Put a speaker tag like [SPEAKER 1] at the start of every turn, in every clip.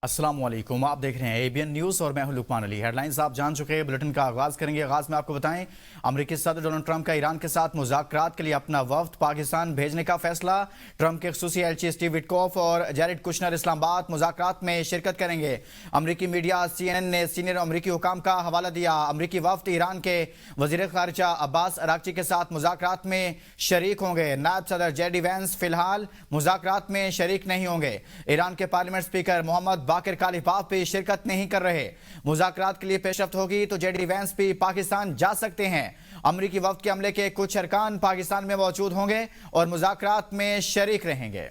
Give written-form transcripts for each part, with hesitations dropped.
[SPEAKER 1] अस्सलाम वालेकुम, आप देख रहे हैं एबीएन न्यूज़ और मैं हूं लुकमान अली। हेडलाइंस आप जान चुके हैं। बुलेटिन का आगाज़ करेंगे। आगाज़ में आपको बताएं, अमेरिकी सदर डोनाल्ड ट्रंप का ईरान के साथ मुज़ाकरात के लिए अपना वफ्द पाकिस्तान भेजने का फैसला। ट्रंप के ख़ुसूसी एलची स्टीव विटकॉफ और जैरेड कुशनर इस्लामाबाद मुज़ाकरात में शिरकत करेंगे। अमेरिकी मीडिया CNN ने सीनियर अमेरिकी हुकाम का हवाला दिया। अमेरिकी वफ्द ईरान के वज़ीर ख़ारिजा अब्बास अराग़ची के साथ मुज़ाकरात में शरीक होंगे। नायब सदर JD वैंस फ़िलहाल मुज़ाकरात में शरीक नहीं होंगे। ईरान के पार्लियामेंट स्पीकर मोहम्मद बाकिर कालिबाफ भी शिरकत नहीं कर रहे। मुज़ाकरात के लिए पेशरफ्त होगी तो JD वैंस भी पाकिस्तान जा सकते हैं। अमेरिकी वफ्द के अमले के कुछ अरकान पाकिस्तान में मौजूद होंगे और मुज़ाकरात में शरीक रहेंगे।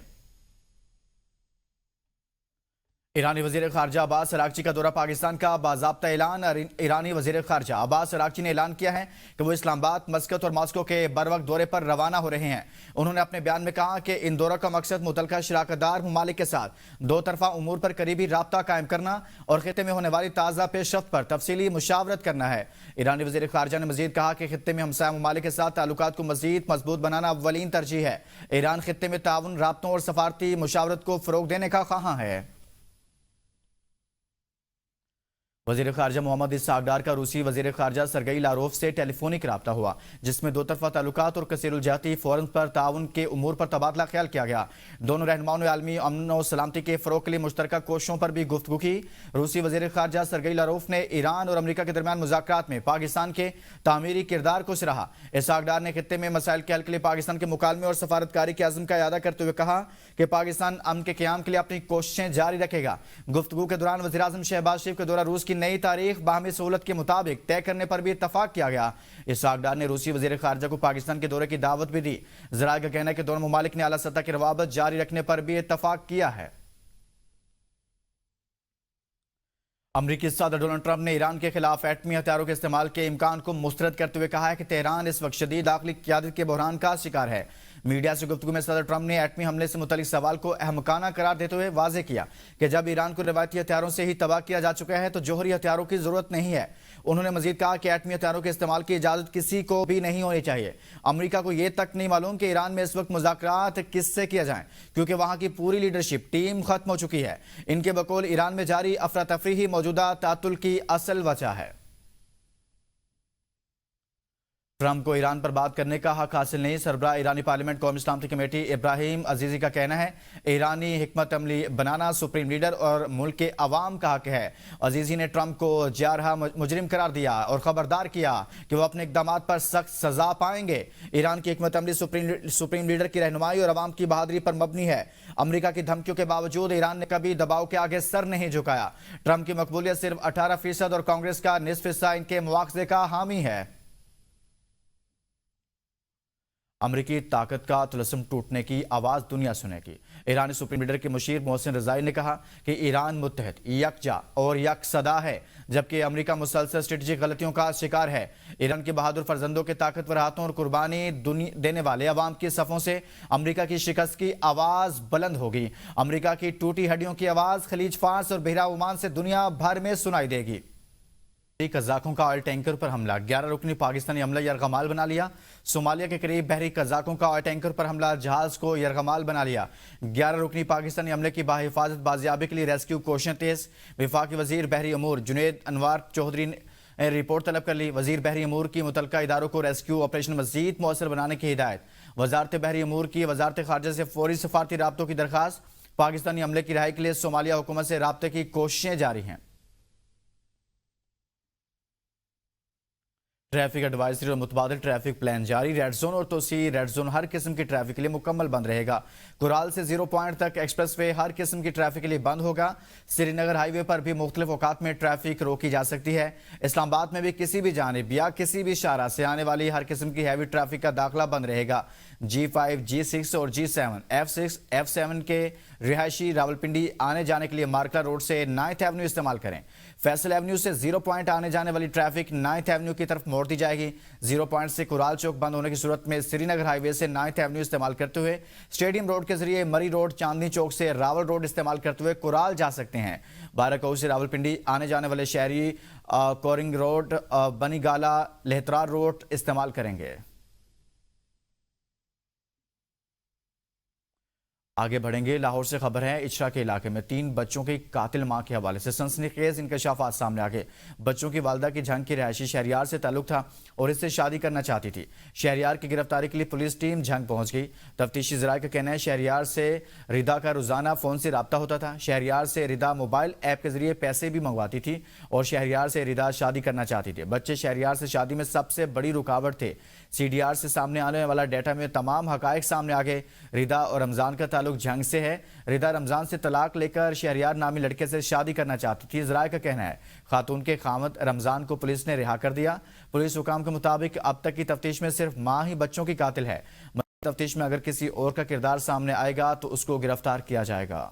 [SPEAKER 1] ईरानी वज़ीर ख़ारिजा अब्बास अराग़ची का दौरा पाकिस्तान का बाज़ाब्ता ऐलान। ईरानी वज़ीर ख़ारिजा अब्बास अराग़ची ने ऐलान किया है कि वो इस्लामाबाद, मस्कत और मॉस्को के बरवक्त दौरे पर रवाना हो रहे हैं। उन्होंने अपने बयान में कहा कि इन दौरों का मकसद मुतल्लिक़ा शराकतदार ममालिक के साथ दो तरफ़ा उमूर पर करीबी राब्ता कायम करना और ख़ित्ते में होने वाली ताज़ा पेशरफ्त पर तफसीली मुशावरत करना है। ईरानी वज़ीर ख़ारिजा ने मज़ीद कहा कि ख़ित्ते में हमसाया ममालिक के साथ ताल्लुकात को मज़ीद मजबूत बनाना अव्वलीन तरजीह है। ईरान ख़ित्ते में ताउन, राब्तों और सफारती मुशावरत को फ़रोग़ देने का ख़्वाहां है। वज़ीर ख़ारिजा मोहम्मद इसहाक़ डार का रूसी वज़ीर ख़ारिजा सरगई लारोफ से टेलीफोनिक रब्ता हुआ, जिसमें दो तरफ़ा ताल्लुकात और कसीरुलजहती फ़ोरम पर ताउन के उमूर पर तबादला ख्याल किया गया। दोनों रहनुमाओं ने आलमी अमन और सलामती के फ़रोग़ के लिए मुश्तरका कोशिशों पर भी गुफ्तगू की। रूसी वज़ीर ख़ारिजा सरगई लारोफ ने ईरान और अमरीका के दरमियान मुज़ाकरात में पाकिस्तान के तामीरी किरदार को सराहा। इसहाक़ डार ने खित्ते में मसाइल के हल के लिए पाकिस्तान के मुकालमे और सफारतकारी के अज़्म का इआदा करते हुए कहा कि पाकिस्तान अमन के क़याम के लिए अपनी कोशिशें जारी रखेगा। गुफ्तगू के दौरान वज़ीर आज़म शहबाज शरीफ के दौरा रूस की नई तारीख बाहमी सहूलत के मुताबिक तय करने पर भी इत्तफाक किया गया। इसहाक़ डार ने रूसी वज़ीर ख़ारिजा को पाकिस्तान के दौरे की दावत भी दी। ज़राए का कहना है कि दोनों ममालिक ने आला सतह की रवाबत जारी रखने पर भी इत्तफाक किया है। अमरीकी सदर डोनाल्ड ट्रंप ने ईरान के खिलाफ एटमी हथियारों के इस्तेमाल के इम्कान को मुस्तरद करते हुए कहा है कि तेहरान इस वक्त शदीद आखिरी क़यादत के बहरान का शिकार है। मीडिया से गुफ्तगू में सदर ट्रंप ने एटमी हमले से मुतल्लिक सवाल को अहमकाना करार देते हुए वाज़ेह किया कि जब ईरान को रवायती हथियारों से ही तबाह किया जा चुका है तो जौहरी हथियारों की जरूरत नहीं है। उन्होंने मजीद कहा कि एटमी हथियारों के इस्तेमाल की इजाज़त किसी को भी नहीं होनी चाहिए। अमरीका को यह तक नहीं मालूम कि ईरान में इस वक्त मुज़ाकरात किससे किया जाए, क्योंकि वहां की पूरी लीडरशिप टीम खत्म हो चुकी है। इनके बकौल ईरान में जारी अफरा तफरी ही मौजूदा तातुल की असल वजह है। ट्रंप को ईरान पर बात करने का हक हासिल नहीं। सरबराह ईरानी पार्लियामेंट कौमी सलामती कमेटी इब्राहिम अजीजी का कहना है ईरानी हिकमत अमली बनाना सुप्रीम लीडर और मुल्क के अवाम का हक है। अजीजी ने ट्रंप को जारहा मुजरिम करार दिया और खबरदार किया कि वो अपने इकदाम पर सख्त सजा पाएंगे। ईरान की हिकमत अमली सुप्रीम लीडर की रहनुमाई और अवाम की बहादुरी पर मबनी है। अमरीका की धमकियों के बावजूद ईरान ने कभी दबाव के आगे सर नहीं झुकाया। ट्रंप की मकबूलियत सिर्फ 18% और कांग्रेस का निसफ हिस्सा इनके मुआवजे का हामी है। अमरीकी ताकत का तिलस्म टूटने की आवाज़ दुनिया सुनेगी। ईरानी सुप्रीम लीडर के मुशीर मोहसिन रज़ाई ने कहा कि ईरान मुत्तहद, यकजा और यकसदा है, जबकि अमरीका मुसलसल स्ट्रेटेजिक गलतियों का शिकार है। ईरान के बहादुर फर्जंदों के ताकतवर हाथों और कुर्बानी देने वाले अवाम की सफ़ों से अमरीका की शिकस्त की आवाज़ बुलंद होगी। अमरीका की टूटी हड्डियों की आवाज़ खलीज फार्स और बहरा ओमान से दुनिया भर में सुनाई देगी। कज़ाकों का ऑयल टैंकर पर हमला, 11 रुकनी पाकिस्तानी हमला यरगमाल बना लिया। सोमालिया के करीब बहरी कज़ाकों का ऑयल टैंकर पर हमला, जहाज को यरगमाल बना लिया। 11 रुकनी पाकिस्तानी हमले की बाहिफाजत बाजियाबी के लिए रेस्क्यू कोशिशें तेज। वफाकी वजीर बहरी अमूर जुनैद अनवार चौधरी ने रिपोर्ट तलब कर ली। वजीर बहरी अमूर की मुतल्लिका इदारों को रेस्क्यू ऑपरेशन मजीद मौसर बनाने की हिदायत। वजारत बहरी अमूर की वजारत खारजा से फौरी सफारती राब्तों की दरखास्त। पाकिस्तानी हमले की रिहाई के लिए सोमालिया हुकूमत से राब्ते की कोशिशें जारी हैं। ट्रैफिक एडवाइजरी और मुतबादिल ट्रैफिक प्लान जारी। रेड जोन और तोसी रेड जोन हर किस्म की ट्रैफिक के लिए मुकम्मल बंद रहेगा। कुराल से 0 पॉइंट तक एक्सप्रेस वे हर किस्म की ट्रैफिक के लिए बंद होगा। श्रीनगर हाईवे पर भी मुख्तलिफ औकात में ट्रैफिक रोकी जा सकती है। इस्लामाबाद में भी किसी भी जानिब या किसी भी शाहरा से आने वाली हर किस्म की हैवी ट्रैफिक का दाखिला बंद रहेगा। G5, G6 और G7, F6, F7 के रिहायशी रावलपिंडी आने जाने के लिए मार्कला रोड से 9th एवेन्यू इस्तेमाल करें। फैसल एवेन्यू से 0 पॉइंट आने जाने वाली ट्रैफिक 9th एवेन्यू की तरफ मोड़ दी जाएगी। 0 पॉइंट से कुराल चौक बंद होने की सूरत में श्रीनगर हाईवे से 9th एवेन्यू इस्तेमाल करते हुए स्टेडियम रोड के जरिए मरी रोड, चांदनी चौक से रावल रोड इस्तेमाल करते हुए कुराल जा सकते हैं। बाराकऊ से रावलपिंडी आने जाने वाले शहरी कोरिंग रोड, बनीगाला, लेहतरार रोड इस्तेमाल करेंगे। आगे बढ़ेंगे। लाहौर से खबर है, इचरा के इलाके में 3 बच्चों की कातिल मां के हवाले से सनसनीखेज इंकशाफात सामने आ गए। बच्चों की वालदा की झंग की रिहायशी शहरियार से ताल्लुक था और इससे शादी करना चाहती थी। शहरियार की गिरफ्तारी के लिए पुलिस टीम झंग पहुंच गई। तफ्तीशी जराये का कहना है, शहरियार से रिदा का रोजाना फोन से रब्ता होता था। शहरियार से रिदा मोबाइल ऐप के जरिए पैसे भी मंगवाती थी और शहरियार से रिदा शादी करना चाहती थी। बच्चे शहरियार से शादी में सबसे बड़ी रुकावट थे। CDR से सामने आने वाला डेटा में तमाम हकायक सामने आ गए। रिदा और रमजान का ताल्लुक झंग से है। रिदा रमजान से तलाक लेकर शहरियार नामी लड़के से शादी करना चाहती थी। जराये का कहना है, खातून के खामद रमजान को पुलिस ने रिहा कर दिया। पुलिस हुकाम के मुताबिक अब तक की तफ्तीश में सिर्फ मां ही बच्चों की कातिल है। तफ्तीश में अगर किसी और का किरदार सामने आएगा तो उसको गिरफ्तार किया जाएगा।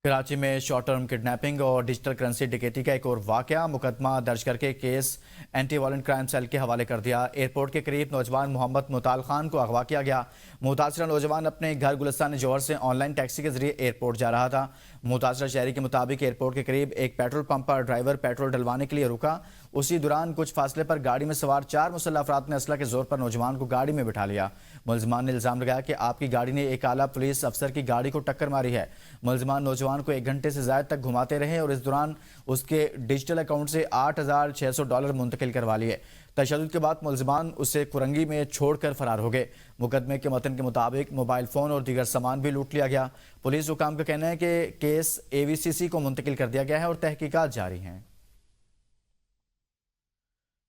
[SPEAKER 1] कराची में शॉर्ट टर्म किडनैपिंग और डिजिटल करेंसी डकैती का एक और वाकया, मुकदमा दर्ज करके case anti violent crime cell के हवाले कर दिया। एयरपोर्ट के करीब नौजवान मोहम्मद मुताल खान को अगवा किया गया। मुतासरा नौजवान अपने घर गुलिस्तान जौहर से ऑनलाइन टैक्सी के जरिए एयरपोर्ट जा रहा था। मुतासरा शहरी के मुताबिक एयरपोर्ट के करीब एक पेट्रोल पंप पर ड्राइवर पेट्रोल डलवाने के लिए रुका। उसी दौरान कुछ फासले पर गाड़ी में सवार 4 मुसल्लह अफराद ने असला के जोर पर नौजवान को गाड़ी में बिठा लिया। मुलजमान ने इल्जाम लगाया कि आपकी गाड़ी ने एक आला पुलिस अफसर की गाड़ी को टक्कर मारी है। मुलजमान नौजवान को 1 घंटे से ज्यादा तक घुमाते रहे और इस दौरान उसके डिजिटल अकाउंट से $8,600 मुंतकिल करवा लिए। तशद्दुद के बाद मुलजमान उसे कुरंगी में छोड़कर फरार हो गए। मुकदमे के मतन के मुताबिक मोबाइल फोन और दीगर सामान भी लूट लिया गया। पुलिस हुकाम का कहना है कि केस AVCC को मुंतकिल कर दिया गया है और तहकीकात जारी हैं।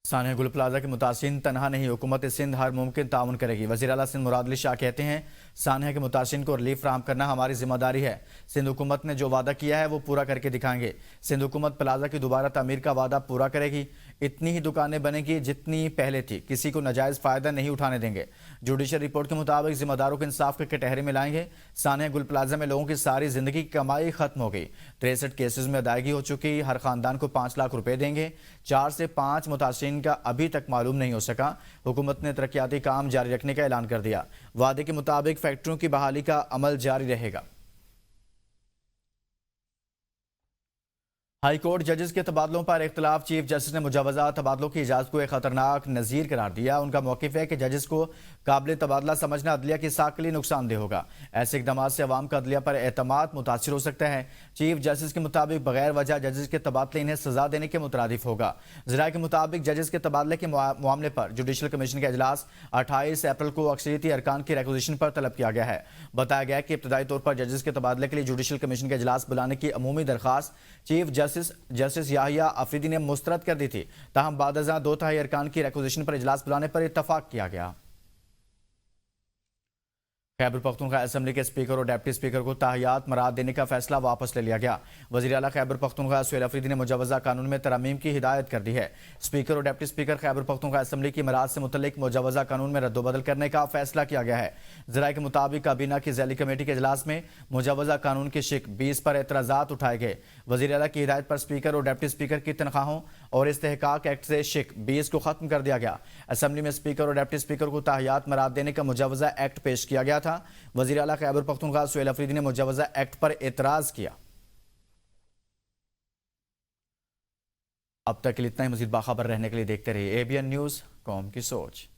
[SPEAKER 1] सानिया गुल प्लाजा के मुतासिन तनहा नहीं, हुकूमत सिंध हर मुमकिन ताउन करेगी। वज़ीर आला सिंध मुराद अली शाह कहते हैं, सानिया के मुतासिन को रिलीफ फराहम करना हमारी जिम्मेदारी है। सिंध हुकूमत ने जो वादा किया है वो पूरा करके दिखाएंगे। सिंध हुकूमत प्लाजा की दोबारा तामीर का वादा पूरा करेगी। इतनी ही दुकानें बनेगी जितनी पहले थी, किसी को नाजायज फायदा नहीं उठाने देंगे। जुडिशल रिपोर्ट के मुताबिक जिम्मेदारों को इंसाफ के कटहरे में लाएंगे। सानिया गुल प्लाजा में लोगों की सारी जिंदगी की कमाई खत्म हो गई। 63 केसेस में अदायगी हो चुकी। हर खानदान को 5 लाख रुपए देंगे। 4 से 5 मुतासिरीन का अभी तक मालूम नहीं हो सका। हुकूमत ने तरक्याती काम जारी रखने का ऐलान कर दिया। वादे के मुताबिक फैक्ट्रियों की बहाली का अमल जारी रहेगा। हाई कोर्ट जजेस के तबादलों पर इख्तलाफ, चीफ जस्टिस ने मुजावजा तबादलों की इजाजत को एक खतरनाक नज़ीर करार दिया। उनका मौक़िफ़ है कि जजेस को काबिल तबादला समझना अदलिया की साख के लिए नुकसानदेह होगा। ऐसे इकदाम से अवाम का अदलिया पर एतमाद मुतासिर हो सकता है। चीफ जस्टिस के मुताबिक बगैर वजह जजेस के तबादले इन्हें सजा देने के मुतरादिफ होगा। ज़राए के मुताबिक जजेस के तबादले के मामले पर जुडिशल कमीशन का इजलास 28 अप्रैल को अक्सरियती अरकान की रिक्विजिशन पर तलब किया गया है। बताया गया कि इब्तदाई तौर पर जजेस के तबादले के लिए जुडिशल कमीशन का इजलास बुलाने की अमूमी दरखास्त चीफ जस्टिस याहिया अफरीदी ने मुस्तरद कर दी थी। ताहम बाद 2/3 अरकान की रिक्विजिशन पर इजलास बुलाने पर इत्तफाक किया गया। खैबर पख्तूनख्वा असेंबली के स्पीकर और डेप्टी स्पीकर को ताहियात मराद देने का फैसला वापस ले लिया गया। वज़ीर आला खैबर पख्तूनख्वा सुहेल अफरीदी ने मुजवजा कानून में तरमीम की हिदायत कर दी है। स्पीकर और deputy speaker Khyber Pakhtunkhwa assembly की मराद से मुतल्लिक मुजवजा कानून में रद्दोबदल करने का फैसला किया गया है। ज़राए के मुताबिक काबीना की ज़ैली कमेटी के इजलास में मुजवजा कानून की शिक 20 पर एतराज़ात उठाए गए। वज़ीर आला की हिदायत पर स्पीकर और डेप्टी स्पीकर की तनख्वाहों और इस्तेहकाक एक्ट से शिक 20 को खत्म कर दिया गया। असेंबली में स्पीकर और डेप्टी स्पीकर को ताहियात मराद देने का मुजवजा एक्ट पेश किया गया था। वज़ीर आला खैबर पख्तूनख्वा सुहेल अफरीदी ने मुजवजा एक्ट पर एतराज किया। अब तक के लिए इतना ही। मजीद बाखबर रहने के लिए देखते रहिए ABN न्यूज़, कौम की सोच।